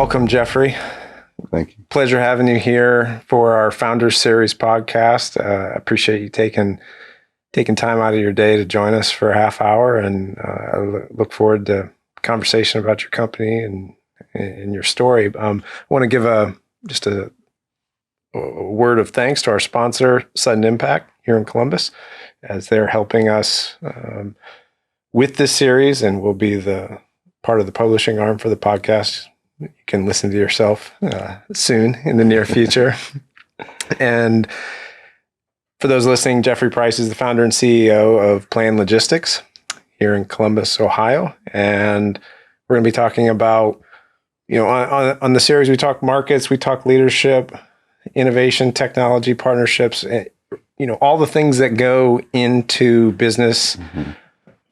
Welcome, Jeffrey. Thank you. Pleasure having you here for our Founders Series podcast. Appreciate you taking time out of your day to join us for a half hour, and I look forward to conversation about your company and your story. I want to give just a word of thanks to our sponsor, Sudden Impact, here in Columbus, as they're helping us with this series, and will be the part of the publishing arm for the podcast. You can listen to yourself soon in the near future. And for those listening, Jeffrey Price is the founder and CEO of Plan Logistics here in Columbus, Ohio. And we're going to be talking about, on the series, we talk markets, we talk leadership, innovation, technology, partnerships, all the things that go into business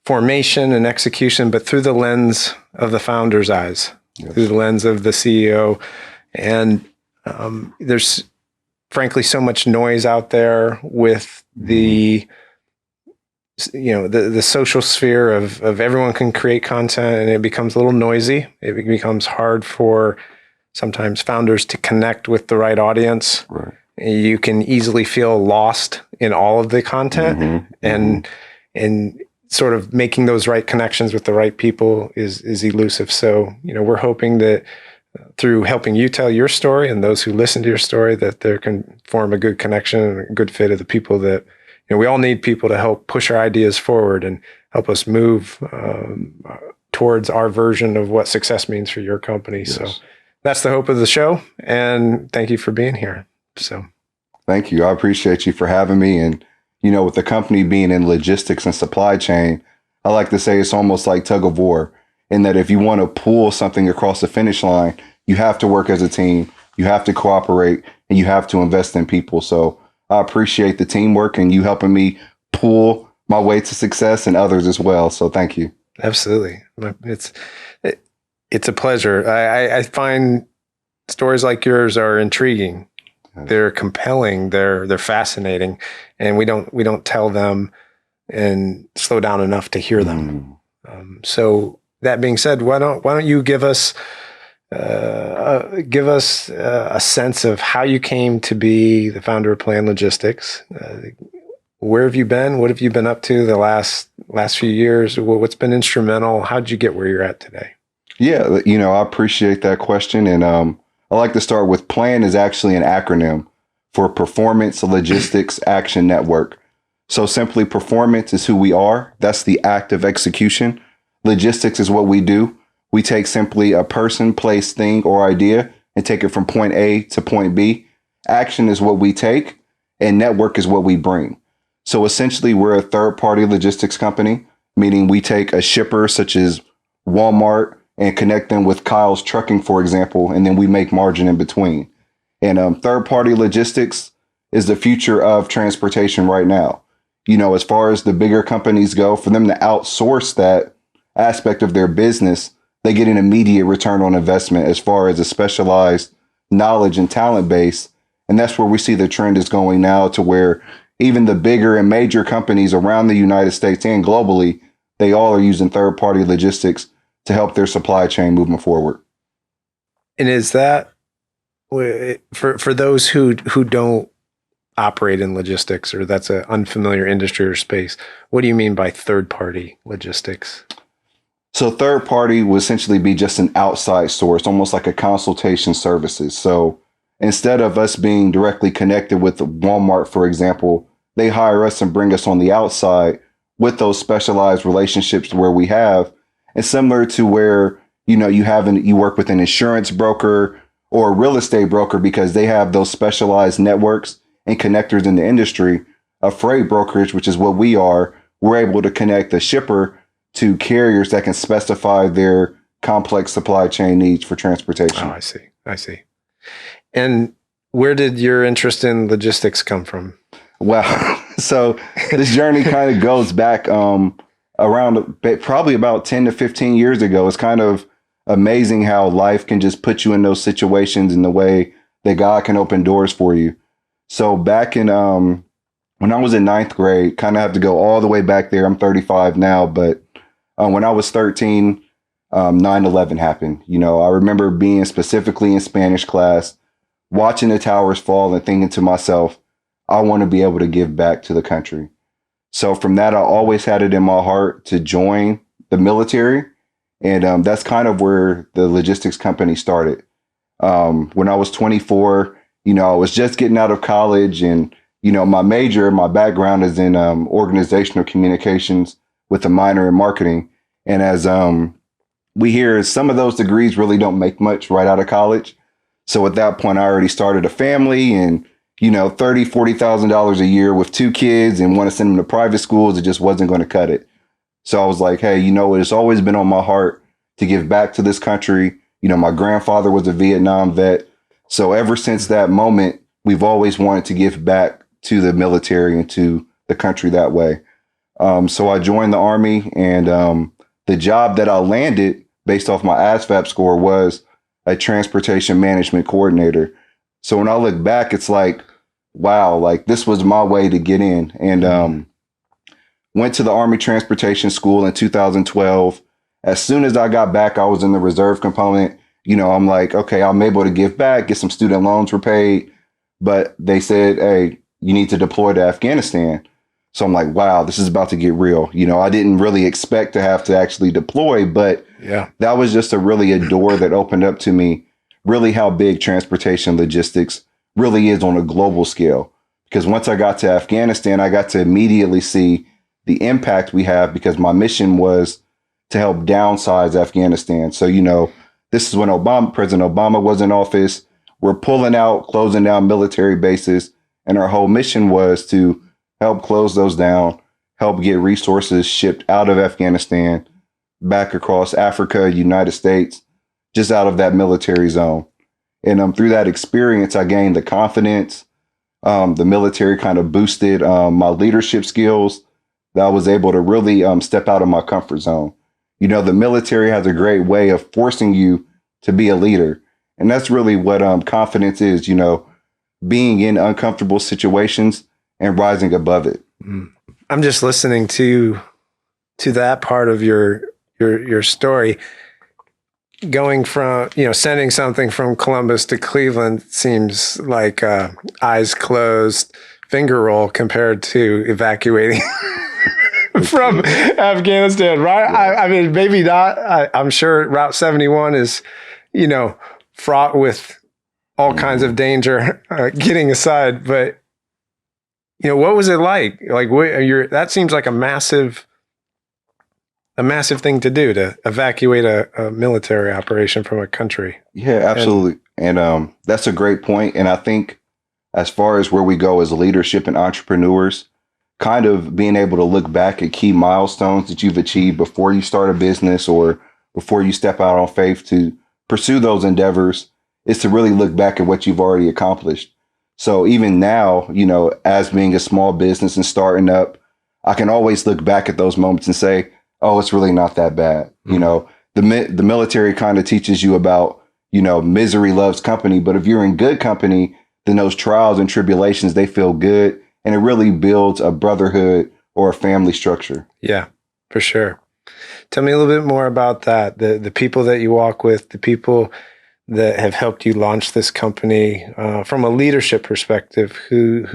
formation and execution, but through the lens of the founder's eyes. Yes. Through the lens of the CEO. And there's frankly so much noise out there with the social sphere of everyone can create content, and it becomes a little noisy. It becomes hard for sometimes founders to connect with the right audience. Right. You can easily feel lost in all of the content, and sort of making those right connections with the right people is elusive. So, we're hoping that through helping you tell your story and those who listen to your story, that there can form a good connection and a good fit of the people that, we all need people to help push our ideas forward and help us move towards our version of what success means for your company. Yes. So that's the hope of the show. And thank you for being here. So thank you. I appreciate you for having me. And with the company being in logistics and supply chain, I like to say it's almost like tug of war, in that if you want to pull something across the finish line, you have to work as a team, you have to cooperate, and you have to invest in people. So I appreciate the teamwork and you helping me pull my way to success, and others as well. So thank you. Absolutely. It's a pleasure. I find stories like yours are intriguing. They're compelling. They're fascinating, and we don't tell them and slow down enough to hear them. So that being said, why don't you give us a sense of how you came to be the founder of Plan Logistics? Where have you been? What have you been up to the last few years? What's been instrumental? How did you get where you're at today? Yeah, I appreciate that question, and I like to start with PLAN is actually an acronym for Performance Logistics Action Network. So simply, performance is who we are. That's the act of execution. Logistics is what we do. We take simply a person, place, thing, or idea and take it from point A to point B. Action is what we take, and network is what we bring. So essentially, we're a third-party logistics company, meaning we take a shipper such as Walmart and connect them with Kyle's Trucking, for example, and then we make margin in between. And third-party logistics is the future of transportation right now. As far as the bigger companies go, for them to outsource that aspect of their business, they get an immediate return on investment as far as a specialized knowledge and talent base. And that's where we see the trend is going now, to where even the bigger and major companies around the United States and globally, they all are using third-party logistics to help their supply chain moving forward. And is that for those who don't operate in logistics, or that's an unfamiliar industry or space, what do you mean by third-party logistics? So third-party would essentially be just an outside source, almost like a consultation services. So instead of us being directly connected with Walmart, for example, they hire us and bring us on the outside with those specialized relationships where we have. And similar to where, you work with an insurance broker or a real estate broker, because they have those specialized networks and connectors in the industry. A freight brokerage, which is what we are, we're able to connect the shipper to carriers that can specify their complex supply chain needs for transportation. Oh, I see. And where did your interest in logistics come from? Well, so this journey kind of goes back around probably about 10 to 15 years ago. It's kind of amazing how life can just put you in those situations in the way that God can open doors for you. So back in when I was in ninth grade, kind of have to go all the way back there. I'm 35 now, but when I was 13, 9/11 happened. I remember being specifically in Spanish class, watching the towers fall and thinking to myself, I want to be able to give back to the country. So from that, I always had it in my heart to join the military. And that's kind of where the logistics company started. When I was 24, I was just getting out of college, and, my background is in organizational communications with a minor in marketing. And as we hear, some of those degrees really don't make much right out of college. So at that point, I already started a family, and, $30,000, $40,000 a year with 2 kids, and want to send them to private schools. It just wasn't going to cut it. So I was like, hey, it's always been on my heart to give back to this country. My grandfather was a Vietnam vet. So ever since that moment, we've always wanted to give back to the military and to the country that way. So I joined the Army, and the job that I landed based off my ASVAB score was a transportation management coordinator. So when I look back, it's like, wow, like this was my way to get in. And went to the Army Transportation School in 2012. As soon as I got back, I was in the reserve component. I'm like, okay, I'm able to give back, get some student loans repaid. But they said, hey, you need to deploy to Afghanistan. So I'm like, wow, this is about to get real. I didn't really expect to have to actually deploy, but yeah, that was just a door that opened up to me, really how big transportation logistics really is on a global scale. Because once I got to Afghanistan, I got to immediately see the impact we have, because my mission was to help downsize Afghanistan. So, this is when President Obama was in office. We're pulling out, closing down military bases. And our whole mission was to help close those down, help get resources shipped out of Afghanistan, back across Africa, United States, just out of that military zone. And through that experience, I gained the confidence. The military kind of boosted my leadership skills, that I was able to really step out of my comfort zone. The military has a great way of forcing you to be a leader. And that's really what confidence is, being in uncomfortable situations and rising above it. I'm just listening to that part of your story. Going from, sending something from Columbus to Cleveland seems like eyes closed, finger roll compared to evacuating from Afghanistan, right? Yeah. I mean, maybe not. I'm sure Route 71 is, fraught with all kinds of danger getting aside. But, what was it like? Like, that seems like a massive thing to do, to evacuate a military operation from a country. Yeah, absolutely. And that's a great point. And I think as far as where we go as leadership and entrepreneurs, kind of being able to look back at key milestones that you've achieved before you start a business or before you step out on faith to pursue those endeavors, is to really look back at what you've already accomplished. So even now, as being a small business and starting up, I can always look back at those moments and say, oh, it's really not that bad. Mm-hmm. The military kind of teaches you about, misery loves company. But if you're in good company, then those trials and tribulations, they feel good. And it really builds a brotherhood or a family structure. Yeah, for sure. Tell me a little bit more about that. The people that you walk with, the people that have helped you launch this company, from a leadership perspective, who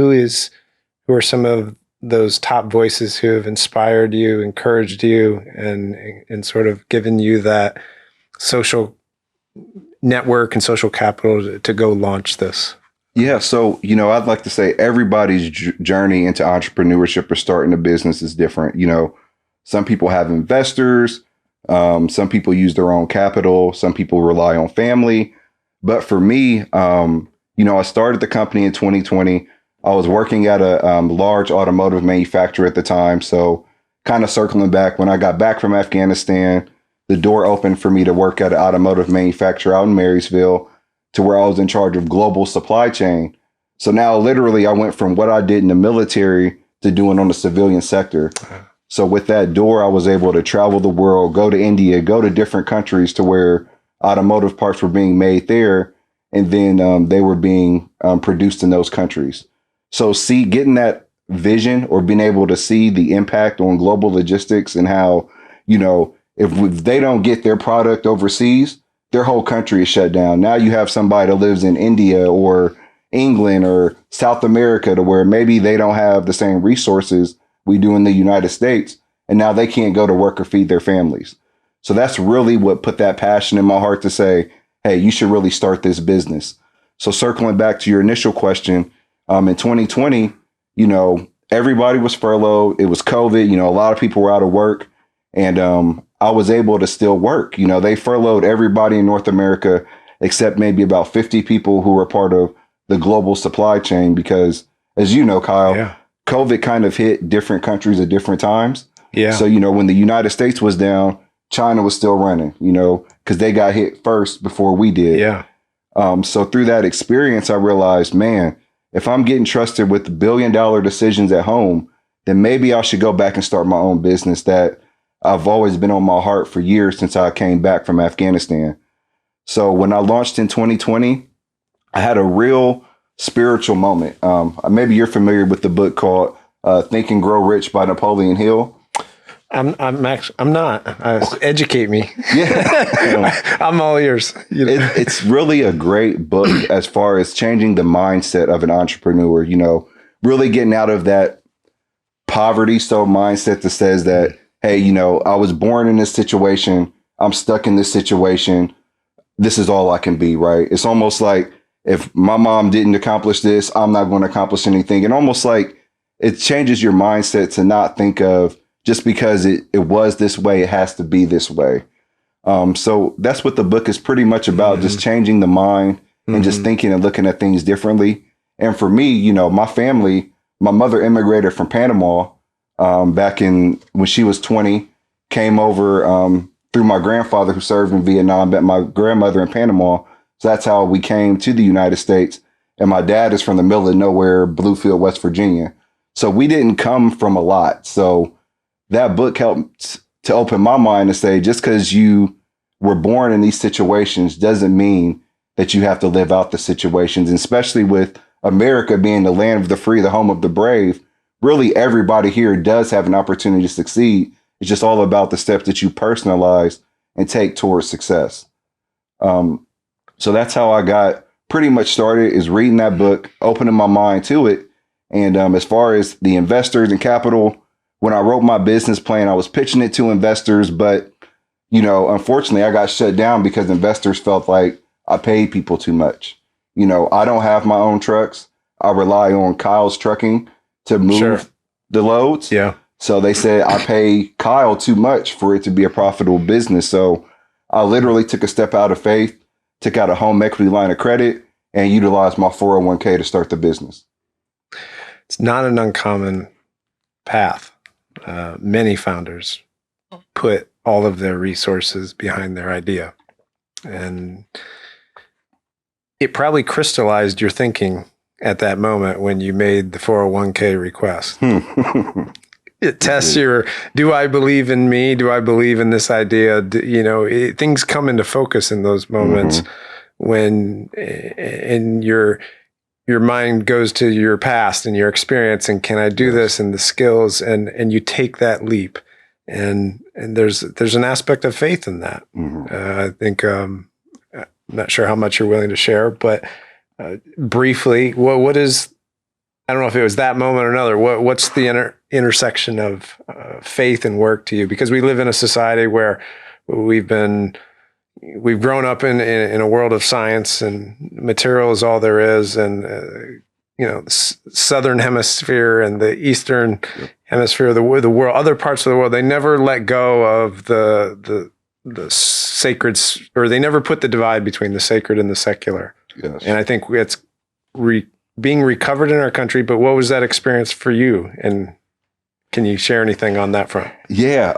are some of those top voices who have inspired you, encouraged you, and sort of given you that social network and social capital to go launch this? Yeah. So, I'd like to say everybody's journey into entrepreneurship or starting a business is different. Some people have investors. Some people use their own capital. Some people rely on family. But for me, I started the company in 2020. I was working at a large automotive manufacturer at the time. So kind of circling back, when I got back from Afghanistan, the door opened for me to work at an automotive manufacturer out in Marysville, to where I was in charge of global supply chain. So now literally I went from what I did in the military to doing on the civilian sector. So with that door, I was able to travel the world, go to India, go to different countries to where automotive parts were being made there. And then they were being produced in those countries. So getting that vision, or being able to see the impact on global logistics and how, If they don't get their product overseas, their whole country is shut down. Now you have somebody that lives in India or England or South America to where maybe they don't have the same resources we do in the United States. And now they can't go to work or feed their families. So that's really what put that passion in my heart to say, hey, you should really start this business. So circling back to your initial question, in 2020, everybody was furloughed. It was COVID. A lot of people were out of work, and I was able to still work. They furloughed everybody in North America except maybe about 50 people who were part of the global supply chain because, as you know, Kyle, COVID kind of hit different countries at different times. Yeah. So, when the United States was down, China was still running, because they got hit first before we did. Yeah. So through that experience, I realized, man, if I'm getting trusted with billion-dollar decisions at home, then maybe I should go back and start my own business that I've always been on my heart for years since I came back from Afghanistan. So when I launched in 2020, I had a real spiritual moment. Maybe you're familiar with the book called Think and Grow Rich by Napoleon Hill. I'm not. Educate me. Yeah. I'm all ears. It's really a great book as far as changing the mindset of an entrepreneur, really getting out of that poverty style mindset that says that, hey, I was born in this situation. I'm stuck in this situation. This is all I can be, right? It's almost like if my mom didn't accomplish this, I'm not going to accomplish anything. And almost like it changes your mindset to not think of just because it was this way, it has to be this way. So that's what the book is pretty much about, just changing the mind and just thinking and looking at things differently. And for me, my family, my mother immigrated from Panama back when she was 20, came over through my grandfather who served in Vietnam, met my grandmother in Panama. So that's how we came to the United States. And my dad is from the middle of nowhere, Bluefield, West Virginia. So we didn't come from a lot. So that book helped to open my mind to say, just because you were born in these situations doesn't mean that you have to live out the situations. And especially with America being the land of the free, the home of the brave, really everybody here does have an opportunity to succeed. It's just all about the steps that you personalize and take towards success. So that's how I got pretty much started, is reading that book, opening my mind to it. And as far as the investors and capital, when I wrote my business plan, I was pitching it to investors, but, unfortunately, I got shut down because investors felt like I paid people too much. I don't have my own trucks. I rely on Kyle's trucking to move the loads. Yeah. So they said I pay Kyle too much for it to be a profitable business. So I literally took a step out of faith, took out a home equity line of credit, and utilized my 401k to start the business. It's not an uncommon path. Many founders put all of their resources behind their idea. And it probably crystallized your thinking at that moment when you made the 401k request. It tests do I believe in me? Do I believe in this idea? Things come into focus in those moments when and your mind goes to your past and your experience and can I do this and the skills and you take that leap and there's an aspect of faith in that. I think I'm not sure how much you're willing to share, but briefly, what is, I don't know if it was that moment or another, what's the intersection of faith and work to you? Because we live in a society where we've grown up in a world of science and material is all there is. And, the Southern hemisphere and the Eastern hemisphere of the world, other parts of the world, they never let go of the sacred, or they never put the divide between the sacred and the secular. Yes. And I think it's being recovered in our country, but what was that experience for you? And can you share anything on that front? Yeah.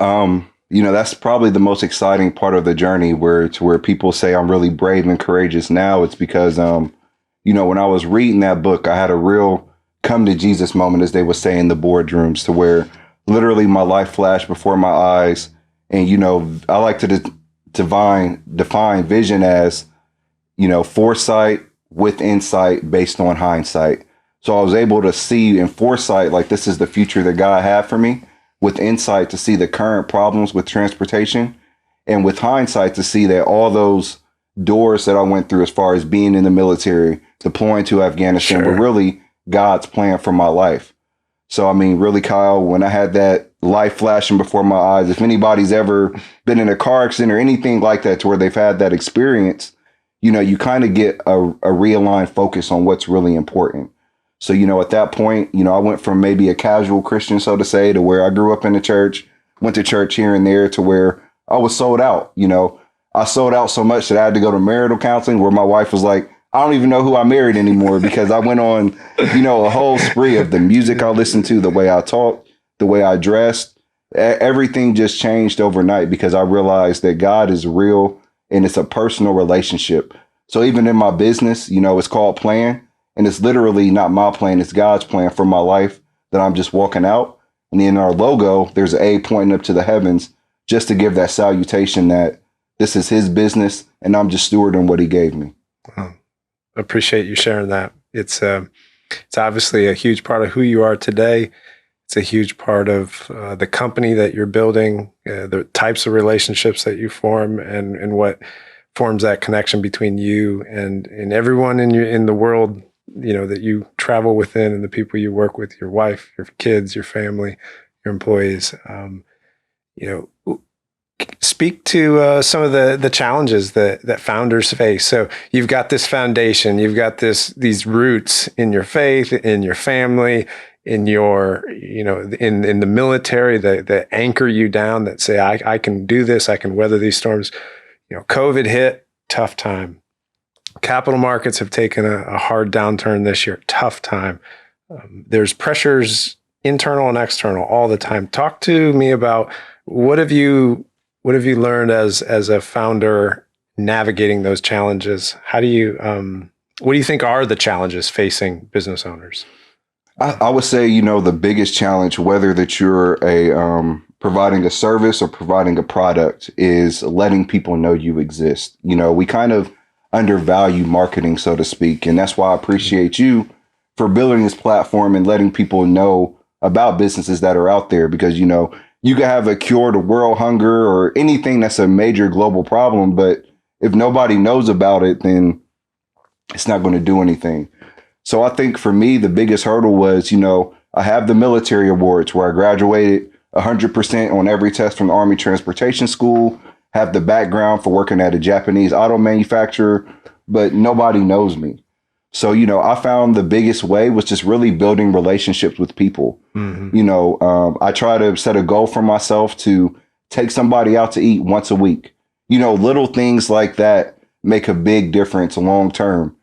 That's probably the most exciting part of the journey where people say I'm really brave and courageous now. It's because, when I was reading that book, I had a real come to Jesus moment, as they would say in the boardrooms, to where literally my life flashed before my eyes. And, I like to define vision as, foresight with insight based on hindsight. So I was able to see in foresight, like, this is the future that God had for me, with insight to see the current problems with transportation And with hindsight, to see that all those doors that I went through as far as being in the military, deploying to Afghanistan, were really God's plan for my life. So, I mean, really, Kyle, when I had that life flashing before my eyes, if anybody's ever been in a car accident or anything like that to where they've had that experience, you kind of get a realigned focus on what's really important. So, at that point, I went from maybe a casual Christian, so to say, to where I grew up in the church, went to church here and there, to where I was sold out. I sold out so much that I had to go to marital counseling, where my wife was like, I don't even know who I married anymore, because I went on, a whole spree of the music I listened to, the way I talked, the way I dressed. Everything just changed overnight, because I realized that God is real and it's a personal relationship. So even in my business, it's called plan, and it's literally not my plan. It's God's plan for my life that I'm just walking out. And in our logo, there's an A pointing up to the heavens, just to give that salutation that this is his business and I'm just stewarding what he gave me. Appreciate you sharing that. It's obviously a huge part of who you are today. It's a huge part of the company that you're building, the types of relationships that you form, and what forms that connection between you and everyone in the world, that you travel within, and the people you work with, your wife, your kids, your family, your employees. Speak to some of the challenges that founders face. So you've got this foundation, you've got these roots in your faith, in your family, in your, in the military that anchor you down, that say, I can do this, I can weather these storms. COVID hit, tough time. Capital markets have taken a hard downturn this year, tough time. There's pressures, internal and external, all the time. Talk to me about what have you learned as a founder navigating those challenges? How do you, what do you think are the challenges facing business owners? I would say, the biggest challenge, whether that you're providing a service or providing a product, is letting people know you exist. We kind of undervalue marketing, so to speak. And that's why I appreciate you for building this platform and letting people know about businesses that are out there, because, you can have a cure to world hunger or anything that's a major global problem, but if nobody knows about it, then it's not going to do anything. So I think for me, the biggest hurdle was, I have the military awards where I graduated 100% on every test from the Army Transportation School, have the background for working at a Japanese auto manufacturer, but nobody knows me. So, I found the biggest way was just really building relationships with people. Mm-hmm. I try to set a goal for myself to take somebody out to eat once a week. Little things like that make a big difference long term.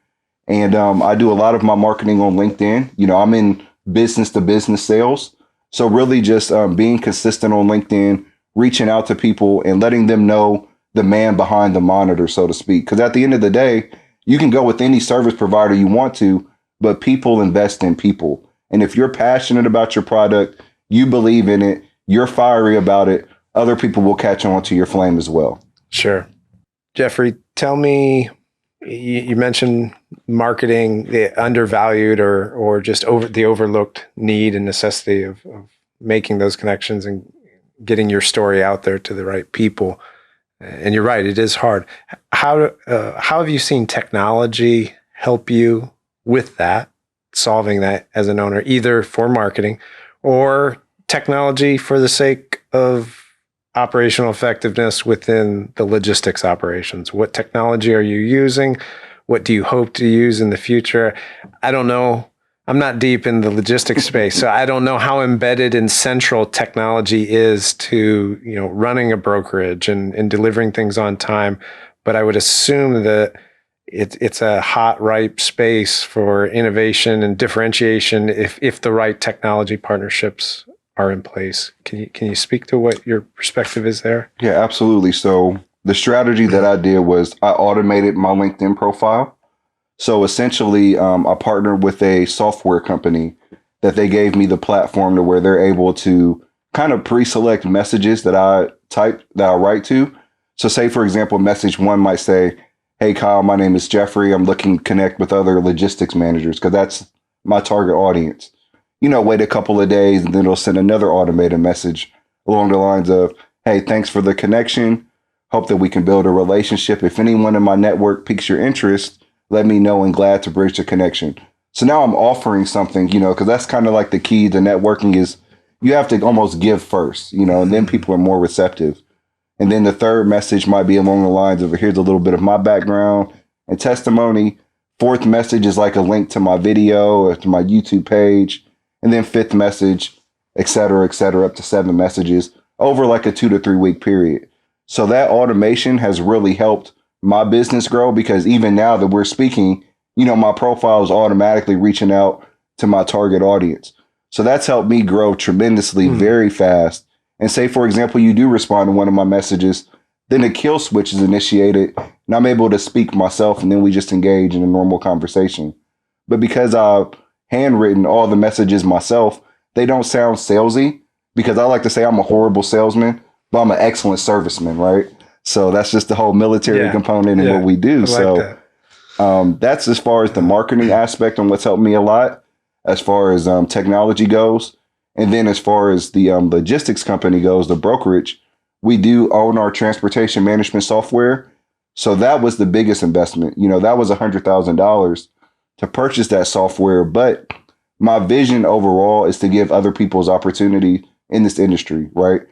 And I do a lot of my marketing on LinkedIn. I'm in business to business sales. So really just being consistent on LinkedIn, reaching out to people and letting them know the man behind the monitor, so to speak. Because at the end of the day, you can go with any service provider you want to, but people invest in people. And if you're passionate about your product, you believe in it, you're fiery about it, other people will catch on to your flame as well. Sure. Jeffrey, tell me, you mentioned marketing, the undervalued or just the overlooked need and necessity of making those connections and getting your story out there to the right people. And you're right, it is hard. How have you seen technology help you with that, solving that as an owner, either for marketing or technology for the sake of operational effectiveness within the logistics operations? What technology are you using? What do you hope to use in the future? I don't know. I'm not deep in the logistics space, so I don't know how embedded and central technology is to, running a brokerage and delivering things on time. But I would assume that it's a hot, ripe space for innovation and differentiation if the right technology partnerships are in place. Can you speak to what your perspective is there? Yeah, absolutely. So the strategy that I did was I automated my LinkedIn profile. So essentially, I partnered with a software company that they gave me the platform to where they're able to kind of pre-select messages that I write to. So say, for example, message one might say, "Hey, Kyle, my name is Jeffrey. I'm looking to connect with other logistics managers," because that's my target audience. Wait a couple of days and then it'll send another automated message along the lines of, "Hey, thanks for the connection. Hope that we can build a relationship. If anyone in my network piques your interest, let me know and glad to bridge the connection. So now I'm offering something, because that's kind of like the key to networking is you have to almost give first, and then people are more receptive. And then the third message might be along the lines of here's a little bit of my background and testimony. Fourth message is like a link to my video or to my YouTube page. And then fifth message, et cetera, up to 7 messages over like a 2 to 3 week period. So that automation has really helped my business grow because even now that we're speaking, my profile is automatically reaching out to my target audience. So that's helped me grow tremendously very fast. And say, for example, you do respond to one of my messages, then a kill switch is initiated and I'm able to speak myself and then we just engage in a normal conversation. But because I've handwritten all the messages myself, they don't sound salesy because I like to say I'm a horrible salesman, but I'm an excellent serviceman, right? So that's just the whole military component in what we do. That's as far as the marketing aspect and what's helped me a lot as far as technology goes. And then as far as the logistics company goes, the brokerage, we do own our transportation management software. So that was the biggest investment. That was $100,000 to purchase that software. But my vision overall is to give other people's opportunity in this industry, right?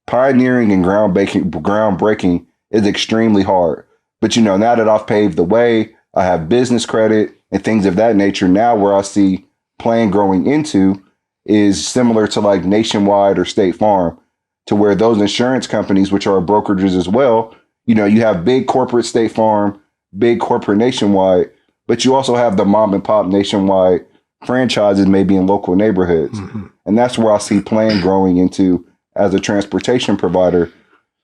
Pioneering and groundbreaking is extremely hard. But, now that I've paved the way, I have business credit and things of that nature. Now where I see plan growing into is similar to like Nationwide or State Farm, to where those insurance companies, which are brokerages as well, you have big corporate State Farm, big corporate Nationwide, but you also have the mom and pop Nationwide franchises maybe in local neighborhoods. And that's where I see plan growing into as a transportation provider.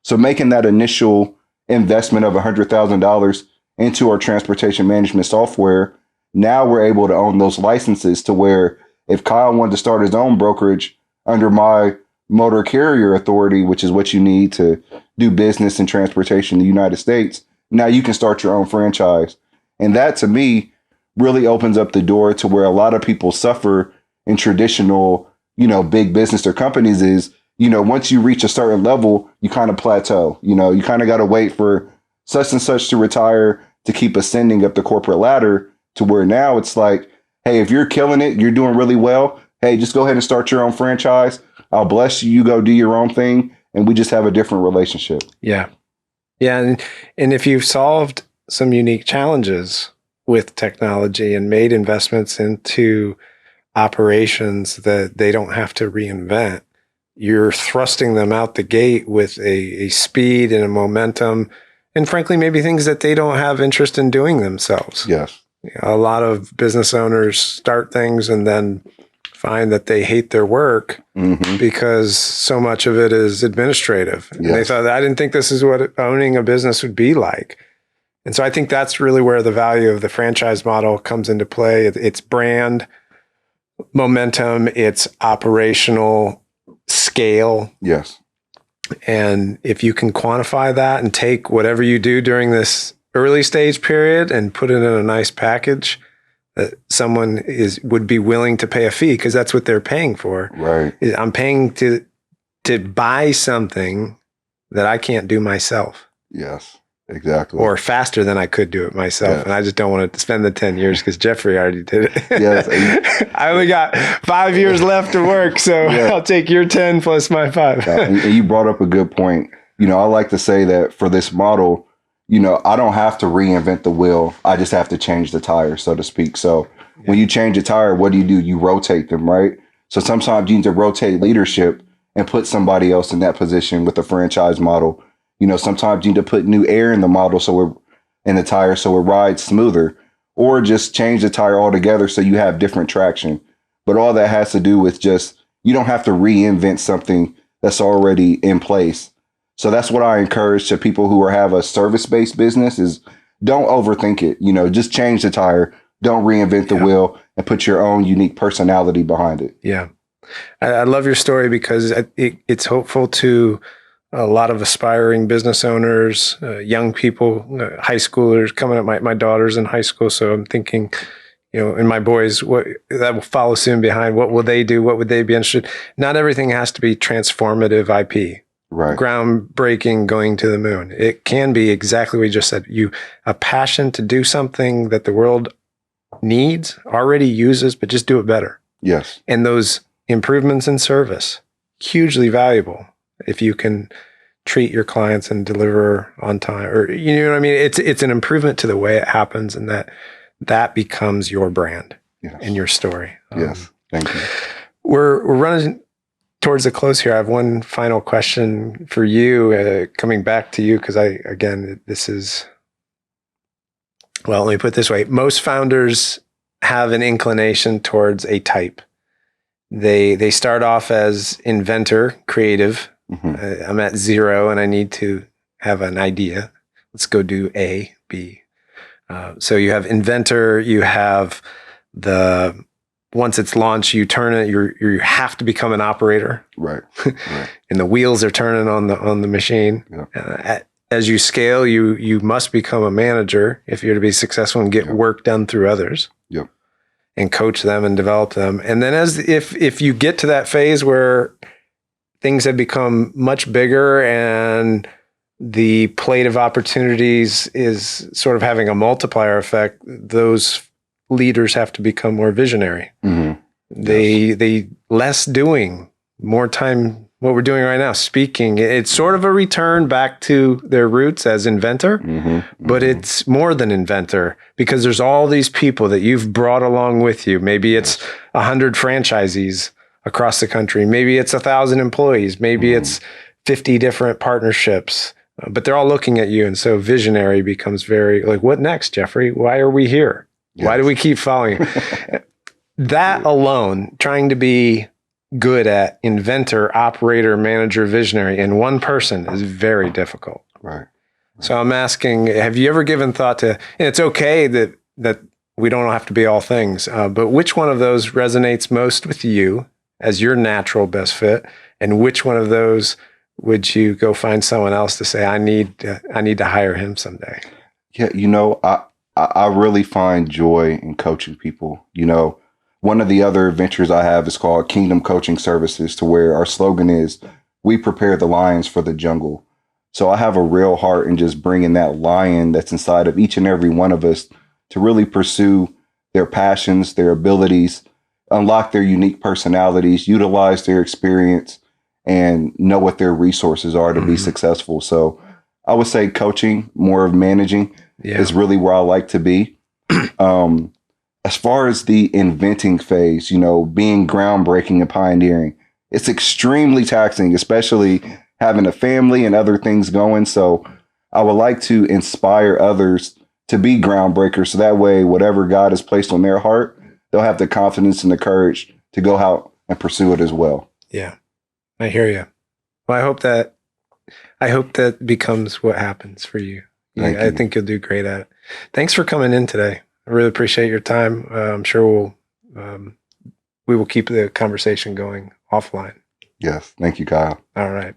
So making that initial investment of $100,000 into our transportation management software, now we're able to own those licenses to where if Kyle wanted to start his own brokerage under my motor carrier authority, which is what you need to do business and transportation in the United States, now you can start your own franchise. And that to me really opens up the door to where a lot of people suffer in traditional, big business or companies is, once you reach a certain level, you kind of plateau. You kind of got to wait for such and such to retire to keep ascending up the corporate ladder to where now it's like, hey, if you're killing it, you're doing really well. Hey, just go ahead and start your own franchise. I'll bless you. You go do your own thing. And we just have a different relationship. Yeah. Yeah. And if you've solved some unique challenges with technology and made investments into operations that they don't have to reinvent, you're thrusting them out the gate with a speed and a momentum, and frankly, maybe things that they don't have interest in doing themselves. Yes. A lot of business owners start things and then find that they hate their work because so much of it is administrative. And they thought, I didn't think this is what owning a business would be like. And so I think that's really where the value of the franchise model comes into play. It's brand, momentum, it's operational scale. Yes. And if you can quantify that and take whatever you do during this early stage period and put it in a nice package that someone would be willing to pay a fee because that's what they're paying for. Right. I'm paying to buy something that I can't do myself. Yes, exactly. Or faster than I could do it myself. Yes. And I just don't want to spend the 10 years because Jeffrey already did it. Yes. I only got 5 years left to work. So I'll take your 10 plus my 5. And you brought up a good point. I like to say that for this model, I don't have to reinvent the wheel. I just have to change the tire, so to speak. So when you change a tire, what do? You rotate them, right? So sometimes you need to rotate leadership and put somebody else in that position with a franchise model. Sometimes you need to put new air in the model in the tire so it rides smoother, or just change the tire altogether so you have different traction. But all that has to do with just, you don't have to reinvent something that's already in place. So that's what I encourage to people who have a service-based business is don't overthink it. Just change the tire. Don't reinvent the wheel and put your own unique personality behind it. Yeah. I love your story because it's hopeful to a lot of aspiring business owners, young people, high schoolers coming up. My daughter's in high school. So I'm thinking, and my boys, what that will follow soon behind. What will they do? What would they be interested? Not everything has to be transformative IP. Right. groundbreaking going to the moon. It can be exactly what you just said. A passion to do something that the world needs, already uses, but just do it better. Yes. And those improvements in service, hugely valuable if you can treat your clients and deliver on time, or you know what I mean? It's an improvement to the way it happens, and that becomes your brand and your story. Yes. Thank you. We're running towards the close here. I have one final question for you, coming back to you, because well, let me put it this way. Most founders have an inclination towards a type. They start off as inventor, creative. Mm-hmm. I'm at 0 and I need to have an idea. Let's go do A, B. So you have inventor, you have once it's launched, you turn it, you have to become an operator. Right. And the wheels are turning on the machine. Yeah. As you scale, you must become a manager if you're to be successful and get work done through others. Yep. And coach them and develop them. And then if you get to that phase where things have become much bigger and the plate of opportunities is sort of having a multiplier effect, those leaders have to become more visionary. Mm-hmm. They less doing, more time, what we're doing right now, speaking. It's sort of a return back to their roots as inventor, but it's more than inventor, because there's all these people that you've brought along with you. Maybe it's 100 franchisees across the country. Maybe it's 1,000 employees. Maybe it's 50 different partnerships, but they're all looking at you. And so visionary becomes very like, what next, Jeffrey? Why are we here? Yes. Why do we keep following you? That alone, trying to be good at inventor, operator, manager, visionary in one person is very difficult. Right. So I'm asking, have you ever given thought to, and it's okay that we don't have to be all things, but which one of those resonates most with you as your natural best fit? And which one of those would you go find someone else to say, I need to hire him someday? Yeah. I really find joy in coaching people. One of the other ventures I have is called Kingdom Coaching Services, to where our slogan is, we prepare the lions for the jungle. So I have a real heart in just bringing that lion that's inside of each and every one of us to really pursue their passions, their abilities, unlock their unique personalities, utilize their experience, and know what their resources are to be successful. So I would say coaching, more of managing, is really where I like to be. As far as the inventing phase, being groundbreaking and pioneering, it's extremely taxing, especially having a family and other things going. So I would like to inspire others to be groundbreakers. So that way, whatever God has placed on their heart, they'll have the confidence and the courage to go out and pursue it as well. Yeah, I hear you. Well, I hope that becomes what happens for you. I think you'll do great at it. Thanks for coming in today. I really appreciate your time. I'm sure we will keep the conversation going offline. Yes. Thank you, Kyle. All right.